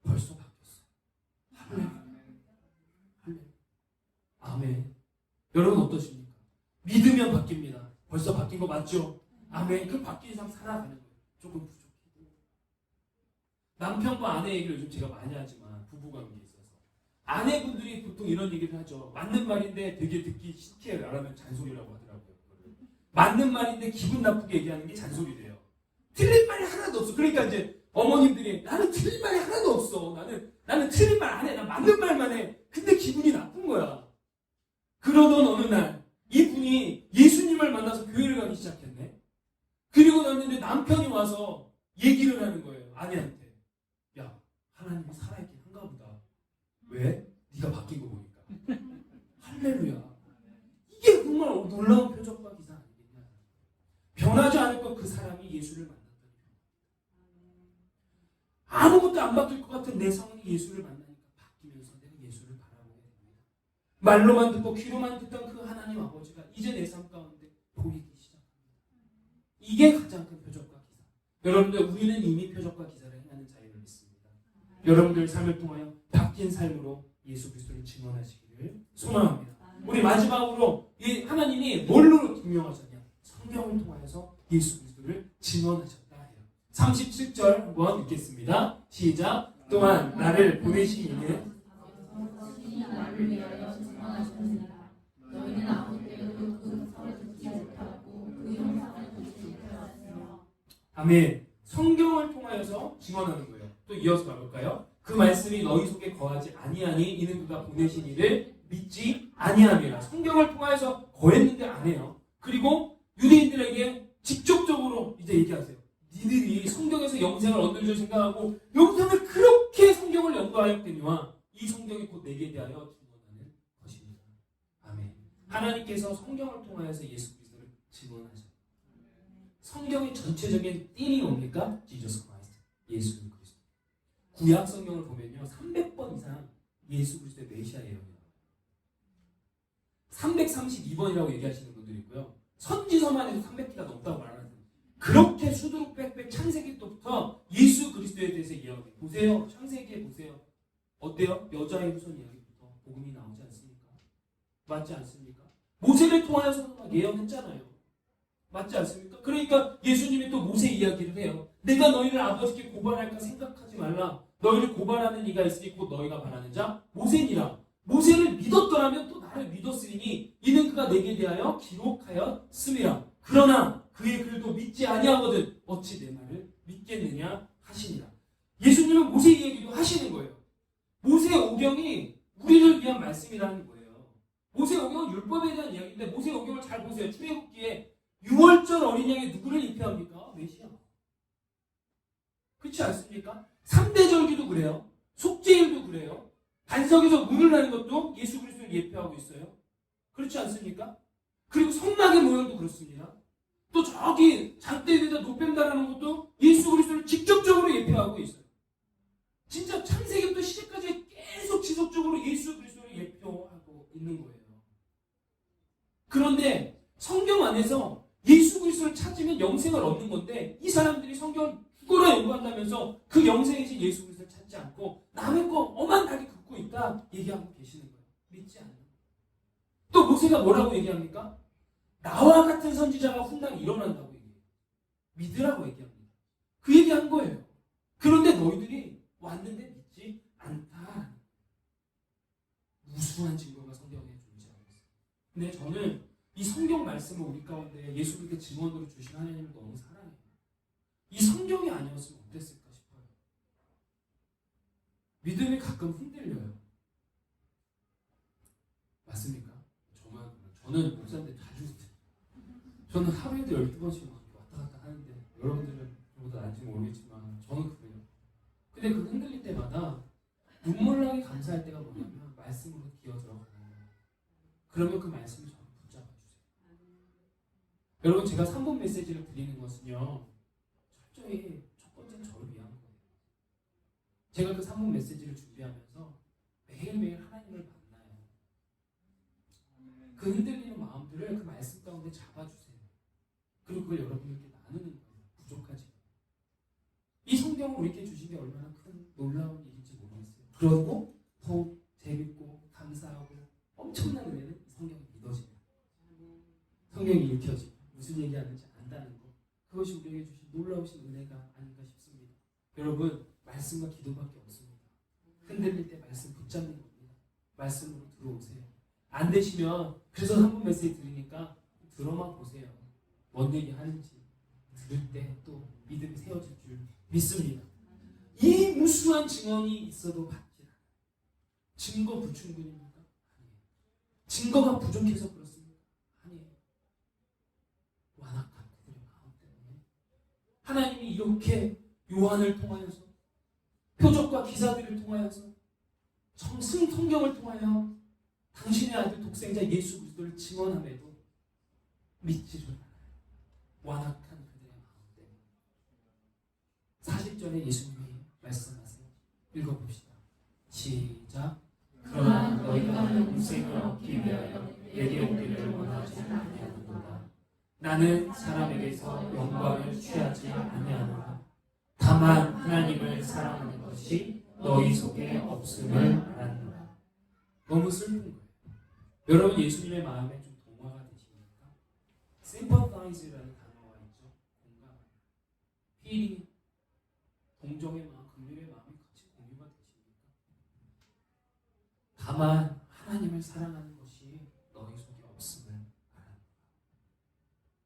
벌써 바뀌었어요. 아멘. 아멘. 여러분 어떠십니까? 믿으면 바뀝니다. 벌써 바뀐 거 맞죠? 아멘. 그 바뀐 삶 살아가는 거예요. 조금 부족해도. 남편과 아내 얘기를 요즘 제가 많이 하지만 부부관계에 있어서 아내분들이 보통 이런 얘기를 하죠. 맞는 말인데 되게 듣기 싫게 말하면 잔소리라고 하더라고요. 맞는 말인데 기분 나쁘게 얘기하는 게 잔소리래요. 틀린 말이 하나도 없어. 그러니까 이제 어머님들이 나는 틀린 말이 하나도 없어. 나는 틀린 말 안 해. 난 맞는 말만 해. 근데 기분이 나쁜 거야. 그러던 어느 날 이분이 예수님을 만나서 교회를 가기 시작했네. 그리고 났는데 남편이 와서 얘기를 하는 거예요. 아내한테. 야, 하나님이 살아있긴 한가 보다. 왜? 네가 바뀐 거 보니까. 할렐루야. 이게 정말 놀라운 표적과 기사 아니겠냐. 변하지 않을 것 그 사람이 예수를 만났다니. 아무것도 안 바뀔 것 같은 내 상황이 예수를 만나니까 바뀌면서 내가 예수를 바라보게 됩니다. 말로만 듣고 귀로만 듣던 그 하나님 아버지가 이제 내 삶 가운데 보이기 시작합니다. 이게 가장 큰 표적과 기사. 여러분들, 우리는 이미 표적과 기사를 행하는 자임을 믿습니다. 여러분들 삶을 통하여 바뀐 삶으로 예수 그리스도를 증언하시기를 소망합니다. 우리 마지막으로 이 하나님이 뭘로 증명하셨냐? 성경을 통하여서 예수 그리스도를 증언하셨다 해요. 37절 한번 읽겠습니다. 시작. 또한 나를 보내신 이는 나를 위하여 증언하셨느니라. 너희는 아무 때에도 그 서로 듣지 못하고 그 영상을 보지 못하였으며. 아멘. 성경을 통하여서 증언하는 거예요. 또 이어서 가볼까요? 그 말씀이 너희 속에 거하지 아니하니 이는 그가 보내신 이를 믿지 아니함이라. 성경을 통하여서 거했는데 안 해요. 그리고 유대인들에게 직접적으로 이제 얘기하세요. 니들이 성경에서 영생을 얻는 줄 생각하고 영생을 그렇게 성경을 연구하였거니와 이 성경이 곧 내게 대하여 증언하는 것입니다. 아멘. 하나님께서 성경을 통하여서 예수 그리스도를 증언하셨습니다. 성경의 전체적인 띠이 뭡니까? 지저스 크라이스트. 예수 그리스도. 구약 성경을 보면요. 300번 이상 예수 그리스도의 메시아 예언이 나와요. 332번이라고 얘기하시는 분들이 있고요. 선지서만 해도 300기가 넘다고 말하는 분들. 그렇게 수두룩 빽빽 창세기 때부터 예수 그리스도에 대해서 예언해. 보세요. 창세기에 보세요. 어때요? 여자의 후손 이야기부터 복음이 나오지 않습니까? 맞지 않습니까? 모세를 통하여서 막 예언했잖아요. 맞지 않습니까? 그러니까 예수님이 또 모세 이야기를 해요. 내가 너희를 아버지께 고발할까 생각하지 말라. 너희를 고발하는 이가 있으니 곧 너희가 바라는 자 모세니라. 모세를 믿었더라면 또 나를 믿었으니 이는 그가 내게 대하여 기록하였음이라. 그러나 그의 글도 믿지 아니하거든 어찌 내 말을 믿겠느냐 하시니라. 예수님은 모세 이야기도 하시는 거예요. 모세 오경이 우리를 위한 말씀이라는 거예요. 모세 오경은 율법에 대한 이야기인데 모세 오경을 잘 보세요. 출애굽기에 6월절 어린 양이 누구를 입혀합니까? 메시아. 그렇지 않습니까? 3대 절기도 그래요. 속죄일도 그래요. 반석에서 문을 나는 것도 예수 그리스도를 예표하고 있어요. 그렇지 않습니까? 그리고 성막의 모양도 그렇습니다. 또 저기 장대 위에다 노뱀다라는 것도 예수 그리스도를 직접적으로 예표하고 있어요. 진짜 창세기부터 시제까지 계속 지속적으로 예수 그리스도를 예표하고 있는 거예요. 그런데 성경 안에서 예수 그리스도를 찾으면 영생을 얻는 건데 이 사람들이 성경을 죽어라 연구한다면서 그 영생이신 예수 그리스도를 찾지 않고 남의 거 어만하게 긋고 있다 얘기하고 계시는 거예요. 믿지 않는 거예요. 또 모세가 뭐라고 얘기합니까? 나와 같은 선지자가 훗날 일어난다고 얘기해요. 믿으라고 얘기합니다. 그 얘기한 거예요. 그런데 너희들이 왔는데 믿지 않다. 무수한 증거가 성경에 존재하고 있어요. 근데 저는 이 성경 말씀을 우리 가운데 예수 그리스도 증언으로 주신 하나님을 너무 사랑해요. 이 성경이 아니었으면 어땠을까 싶어요. 믿음이 가끔 흔들려요. 맞습니까? 저는 목사인데 자주 저는 하루에도 12번씩 왔다 갔다 하는데 여러분들은 저보다 안지 모르겠지만 저는 그래요. 근데 그 흔들릴 때마다 눈물 나게 감사할 때가 뭐냐면 말씀으로 기어 들어가는 거예요. 그러면 그 말씀을 저를 붙잡아 주세요. 여러분, 제가 3분 메시지를 드리는 것은요, 철저히 첫 번째는 저를 위한 거예요. 제가 그 3분 메시지를 준비하면서 매일매일 하나님을 만나요. 그 흔들리는 마음들을 그 말씀 가운데 잡아주세요. 그리고 그걸 여러분들께 나누는 거예요. 부족하지만. 이 성경을 우리에게 주신 게 얼마나 큰 놀라운 일인지 모르겠어요. 그러고 더욱 재밌고 감사하고 엄청난 은혜는 이 성경이 믿어집니다. 성경이 읽혀지고 무슨 얘기하는지 안다는 것, 그것이 우리에게 주신 놀라우신 은혜가 아닌가 싶습니다. 여러분, 말씀과 기도밖에 없습니다. 흔들릴 때 말씀 붙잡는 겁니다. 말씀으로 들어오세요. 안 되시면, 그래서 3분 메시지 드리니까 들어만 보세요. 뭔 얘기 하는지. 들을 때 또 믿음이 세워질 줄 믿습니다. 이 무수한 증언이 있어도 받지 않아요. 증거 부충분입니까? 아니에요. 증거가 부족해서 그렇습니까? 아니에요. 완악한 그들의 마음 때문에 하나님이 이렇게 요한을 통하여서, 표적과 기사들을 통하여서, 성경을 통하여 당신의 아들 독생자 예수 그리스도를 증언함에도 믿지를 않아요. 완악한 그들의 마음 때문에. 40절에 예수님이 말씀하세요. 읽어봅시다. 시작. 그러나 너희가 영생을 얻기 위하여 내게 오기를 원하지 아니하노라. 나는 사람에게서 영광을 취하지 아니하노라. 다만 하나님을 사랑하는 것이 너희 속에 없음을 알았노라. 너무 슬픈 거예요. 여러분, 예수님의 마음에 좀 동화가 되십니까? sympathize라는 단어가 있죠. 공감, feeling, 동정의 마음, 긍휼의 마음이 같이 공유가 되십니까? 다만 하나님을 사랑하는 것이 너희 속에 없음을 알았노라.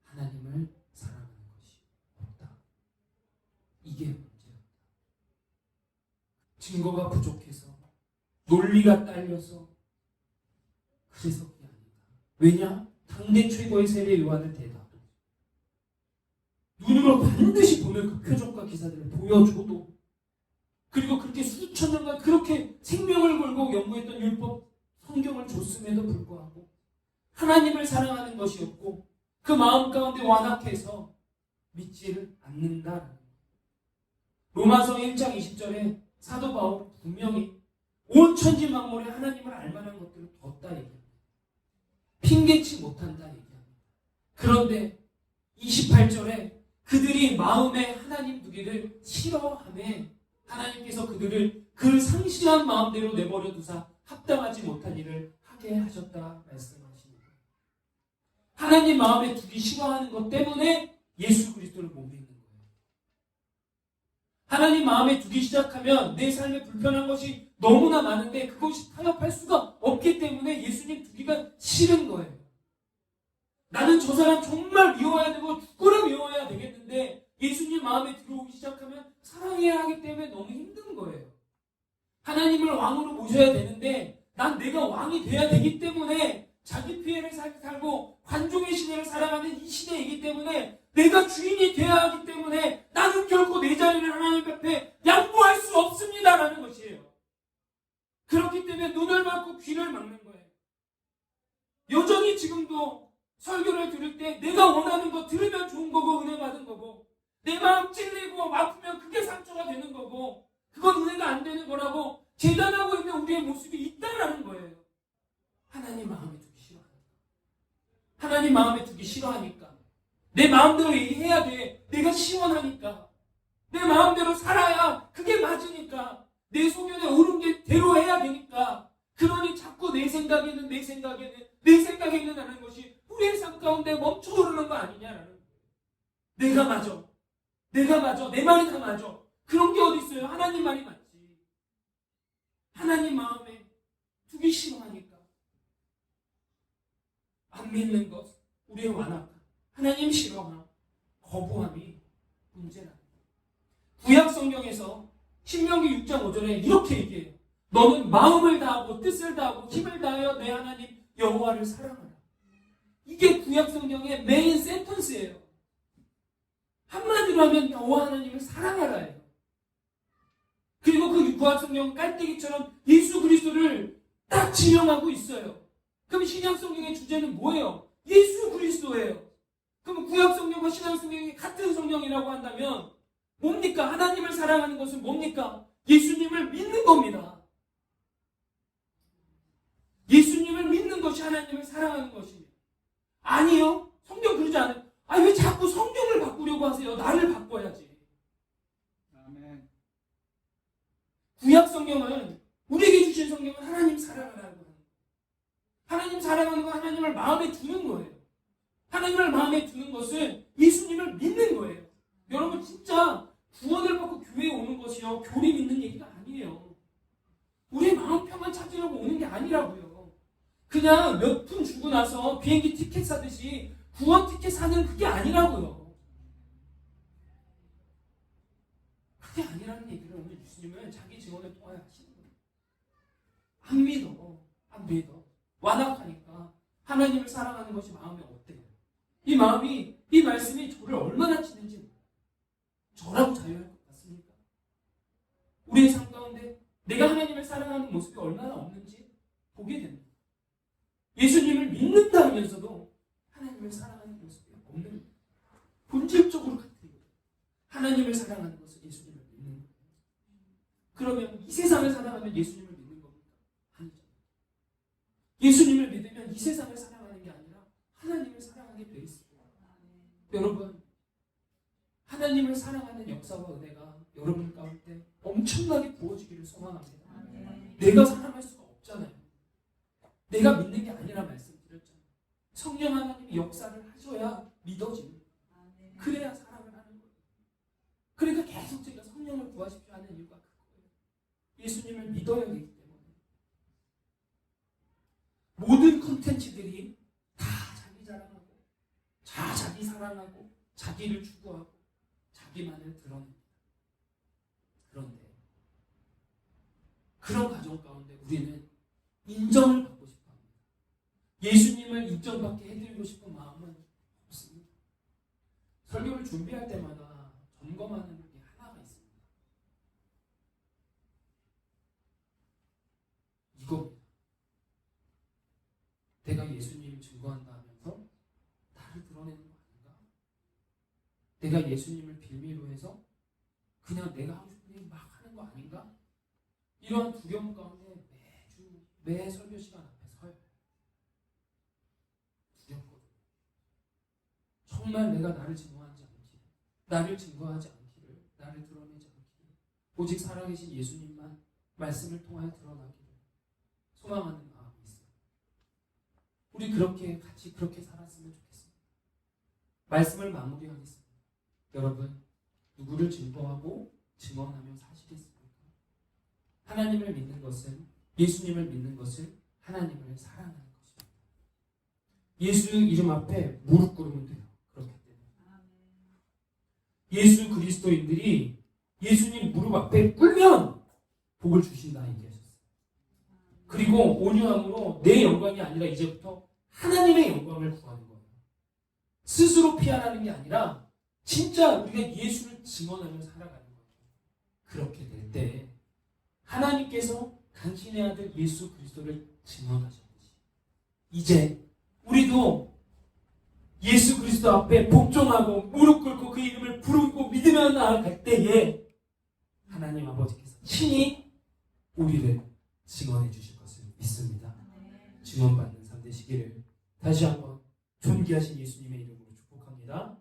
하나님을 사랑하는 것이 없다. 이게 문제였다. 증거가 부족해서, 논리가 딸려서, 그래서 그게 아니다. 왜냐? 당대 최고의 세례 요한을 대답도 눈으로 반드시 보면 그 표적과 기사들을 보여줘도, 그리고 그렇게 수천 년간 그렇게 생명을 걸고 연구했던 율법 성경을 줬음에도 불구하고 하나님을 사랑하는 것이었고 그 마음 가운데 완악해서 믿지를 않는다. 로마서 1장 20절에 사도 바울은 분명히 온 천지 만물에 하나님을 알만한 것들을 뒀다 얘기합니다. 핑계치 못한다 얘기합니다. 그런데 28절에 그들이 마음에 하나님 두기를 싫어하며 하나님께서 그들을 그 상실한 마음대로 내버려 두사 합당하지 못한 일을 하게 하셨다 말씀하십니다. 하나님 마음에 두기 싫어하는 것 때문에 예수 그리스도를 못 믿는 거예요. 하나님 마음에 두기 시작하면 내 삶에 불편한 것이 너무나 많은데 그것이 타협할 수가 없기 때문에 예수님 두기가 싫은 거예요. 나는 저 사람 정말 미워해야 되고 죽고라 미워해야 되겠는데 예수님 마음에 들어오기 시작하면 사랑해야 하기 때문에 너무 힘든 거예요. 하나님을 왕으로 모셔야 되는데 난 내가 왕이 돼야 되기 때문에 자기 피해를 살고 관종의 시대를 살아가는 이 시대이기 때문에 내가 주인이 돼야 하기 때문에 나는 결코 내 자리를 하나님 앞에 양보할 수 없습니다라는 것이에요. 그렇기 때문에 눈을 막고 귀를 막는 거예요. 여전히 지금도 설교를 들을 때 내가 원하는 거 들으면 좋은 거고 은혜 받은 거고 내 마음 찔리고 아프면 그게 상처가 되는 거고 그건 은혜가 안 되는 거라고 재단하고 있는 우리의 모습이 있다라는 거예요. 하나님 마음에 두기 싫어하니까. 하나님 마음에 두기 싫어하니까. 내 마음대로 얘기해야 돼. 내가 시원하니까. 내 마음대로 살아야 그게 맞으니까. 내 소견에 옳은 게 대로 해야 되니까. 그러니 자꾸 내 생각에는 하는 것이 우리의 삶 가운데 멈춰 오르는 거 아니냐라는 거예요. 내가 맞아. 내 말이 다 맞아. 그런 게 어디 있어요? 하나님 말이 맞지. 하나님 마음에 두기 싫어하니까. 안 믿는 것, 우리의 완악함, 하나님 싫어함, 거부함이 문제랍니다. 구약 성경에서 신명기 6장 5절에 이렇게 얘기해요. 너는 마음을 다하고 뜻을 다하고 힘을 다하여 내 하나님 여호와를 사랑하라. 이게 구약 성경의 메인 센턴스예요. 한마디로 하면 여호와 하나님을 사랑하라예요. 그리고 그 구약성경 깔때기처럼 예수 그리스도를 딱 지명하고 있어요. 그럼 신약성경의 주제는 뭐예요? 예수 그리스도예요. 그럼 구약성경과 신약성경이 같은 성경이라고 한다면 뭡니까? 하나님을 사랑하는 것은 뭡니까? 예수님을 믿는 겁니다. 예수님을 믿는 것이 하나님을 사랑하는 것입니다. 아니요. 성경 그러지 않아요. 아니 왜 자꾸 성경을 바꾸려고 하세요? 나를 바꿔야지. 아멘. 구약 성경은 우리에게 주신 성경은 하나님 사랑을 하는 거예요. 하나님 사랑하는 거 하나님을 마음에 두는 거예요. 하나님을 마음에 두는 것은 예수님을 믿는 거예요. 여러분 진짜 구원을 받고 교회에 오는 것이요 교리 믿는 얘기가 아니에요. 우리의 마음 평안 찾으려고 오는 게 아니라고요. 그냥 몇 푼 주고 나서 비행기 티켓 사듯이 구원 티켓 사는 그게 아니라고요. 그게 아니라는 얘기를 오늘 예수님은 자기 증언을 통하여 하시는 거예요. 안 믿어. 완악하니까 하나님을 사랑하는 것이 마음에 어때요? 이 마음이, 이 말씀이 저를 얼마나 치는지 몰라요. 저라고 자유할 것 같습니까? 우리의 삶 가운데 내가 하나님을 사랑하는 모습이 얼마나 없는지 보게 됩니다. 예수님을 믿는다면서도 하나님을 사랑하는 모습이 없는, 본질적으로 같은 거예요. 하나님을 사랑하는 것은 예수님을 믿는 거예요. 그러면 이 세상을 사랑하면 예수님을 믿는 겁니까? 아니죠. 예수님을 믿으면 이 세상을 사랑하는 게 아니라 하나님을 사랑하게 돼 있어요. 여러분, 하나님을 사랑하는 역사와 은혜가 여러분 가운데 엄청나게 부어지기를 소망합니다. 내가 사랑할 수가 없잖아요. 내가 믿는 게 아니라 말씀드렸잖아요. 성령 하나님이 역사를 하셔야 믿어집니다. 그래야 사랑을 하는 거예요. 그러니까 계속 제가 성령을 구하십시오 하는 이유가 그거예요. 예수님을 믿어야 되기 때문에. 모든 콘텐츠들이 다 자기 자랑하고 자기 사랑하고 자기를 추구하고 자기만을 드러냅니다. 그런데 그런 가정 가운데 우리는 인정을 받고 싶어 합니다. 예수님을 인정받게 해드리고 싶은 마음은 없습니다. 설교를 준비할 때마다 점검하는 게 하나가 있습니다. 이겁니다. 내가 예수님 증거한다 하면서 나를 드러내는 거 아닌가? 내가 예수님을 빌미로 해서 그냥 내가 하고 싶은 일 막 하는 거 아닌가? 이러한 두려움 가운데 매 설교 시간 앞에 서요. 두렵거든요. 정말 내가 나를 증거하지 않기를, 나를 증거하지 않기를, 나를 드러내지 않기를, 오직 살아계신 예수님만 말씀을 통하여 드러나기를 소망하는 마음이 있어요. 우리 같이 그렇게 살았으면 좋겠습니다. 말씀을 마무리하겠습니다. 여러분, 누구를 증거하고 증언하며 사시겠습니까? 하나님을 믿는 것은, 예수님을 믿는 것은 하나님을 사랑하는 것입니다. 예수 이름 앞에 무릎 꿇으면 돼요. 그렇기 때문에 예수 그리스도인들이 예수님 무릎 앞에 꿇으면 복을 주신다 얘기하셨어요. 그리고 온유함으로 내 영광이 아니라 이제부터 하나님의 영광을 구하는 거예요. 스스로 피하라는 게 아니라 진짜 우리가 예수를 증언하며 살아가는 거예요. 그렇게 될 때 하나님께서 당신의 아들 예수 그리스도를 증언하셨듯이 이제 우리도 예수 그리스도 앞에 복종하고 무릎 꿇고 그 이름을 부르고 믿으며 나아갈 때에 하나님 아버지께서 친히 우리를 증언해 주실 것을 믿습니다. 증언받는 삶 되시기를 다시 한번 존귀하신 예수님의 이름으로 축복합니다.